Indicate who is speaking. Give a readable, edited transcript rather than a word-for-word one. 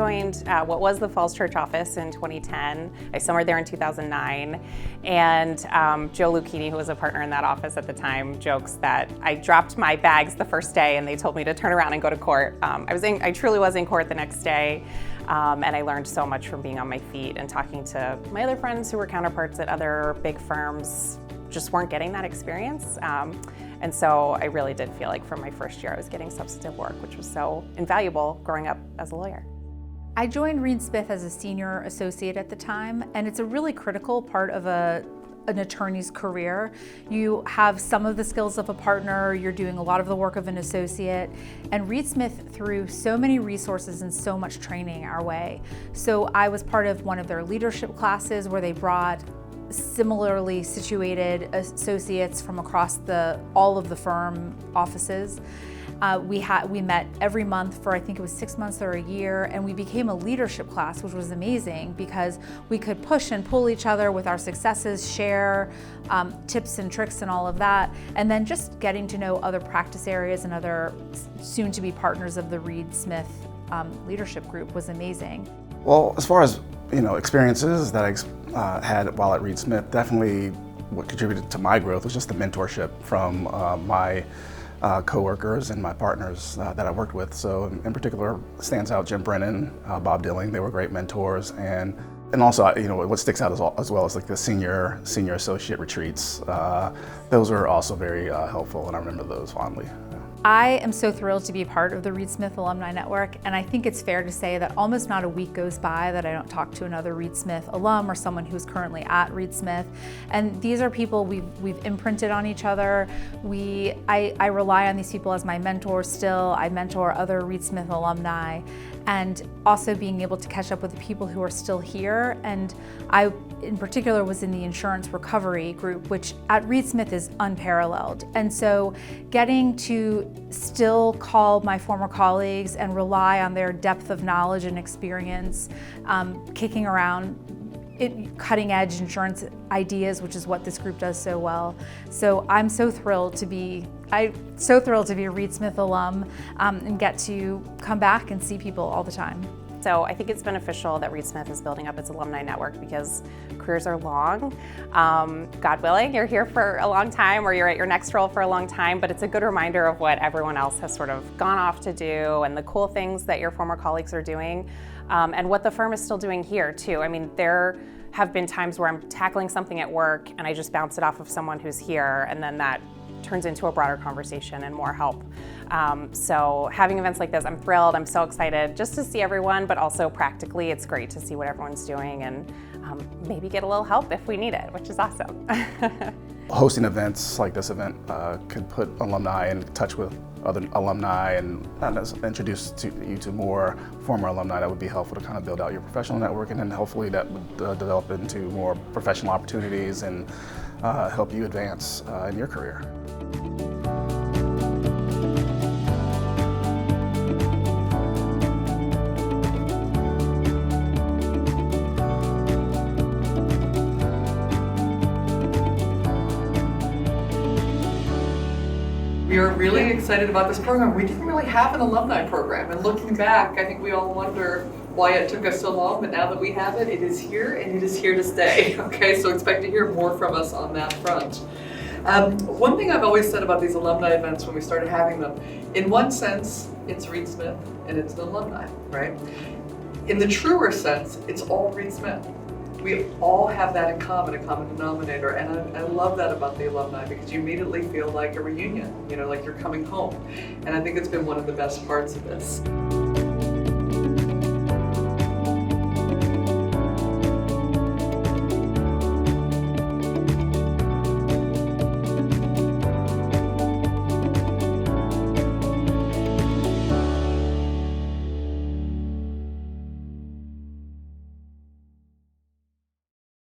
Speaker 1: joined what was the Falls Church office in 2010. I summered there in 2009. And Joe Lucchini, who was a partner in that office at the time, jokes that I dropped my bags the first day and they told me to turn around and go to court. I truly was in court the next day. And I learned so much from being on my feet and talking to my other friends who were counterparts at other big firms, just weren't getting that experience. And so I really did feel like from my first year I was getting substantive work, which was so invaluable growing up as a lawyer.
Speaker 2: I joined Reed Smith as a senior associate at the time, and it's a really critical part of an attorney's career. You have some of the skills of a partner, you're doing a lot of the work of an associate, and Reed Smith threw so many resources and so much training our way. So I was part of one of their leadership classes where they brought similarly situated associates from across all of the firm offices. We met every month for I think it was 6 months or a year, and we became a leadership class, which was amazing because we could push and pull each other with our successes, share tips and tricks and all of that, and then just getting to know other practice areas and other soon-to-be partners of the Reed Smith leadership group was amazing.
Speaker 3: Well, as far as experiences that I had while at Reed Smith, definitely what contributed to my growth was just the mentorship from my coworkers and my partners that I worked with. So in particular stands out Jim Brennan, Bob Dilling. They were great mentors, and also what sticks out as well as like the senior associate retreats. Those were also very helpful, and I remember those fondly.
Speaker 2: I am so thrilled to be a part of the Reed Smith Alumni Network, and I think it's fair to say that almost not a week goes by that I don't talk to another Reed Smith alum or someone who's currently at Reed Smith. And these are people we've imprinted on each other. I rely on these people as my mentors still. I mentor other Reed Smith alumni, and also being able to catch up with the people who are still here. And I, in particular, was in the insurance recovery group, which at Reed Smith is unparalleled. And so getting to still call my former colleagues and rely on their depth of knowledge and experience, kicking around cutting edge insurance ideas, which is what this group does so well. So I'm so thrilled to be a Reed Smith alum and get to come back and see people all the time.
Speaker 1: So I think it's beneficial that Reed Smith is building up its alumni network because careers are long. God willing, you're here for a long time or you're at your next role for a long time, but it's a good reminder of what everyone else has sort of gone off to do and the cool things that your former colleagues are doing and what the firm is still doing here too. I mean, there have been times where I'm tackling something at work and I just bounce it off of someone who's here, and then that turns into a broader conversation and more help. So having events like this, I'm thrilled. I'm so excited just to see everyone, but also practically, it's great to see what everyone's doing and maybe get a little help if we need it, which is awesome.
Speaker 3: Hosting events like this event could put alumni in touch with other alumni and introduce you to more former alumni. That would be helpful to kind of build out your professional network, and then hopefully that would develop into more professional opportunities and help you advance in your career.
Speaker 4: We are really excited about this program. We didn't really have an alumni program, and looking back, I think we all wonder why it took us so long, but now that we have it, it is here and it is here to stay. Okay, so expect to hear more from us on that front. One thing I've always said about these alumni events when we started having them, in one sense, it's Reed Smith and it's an alumni, right? In the truer sense, it's all Reed Smith. We all have that in common, a common denominator, and I love that about the alumni because you immediately feel like a reunion, like you're coming home. And I think it's been one of the best parts of this.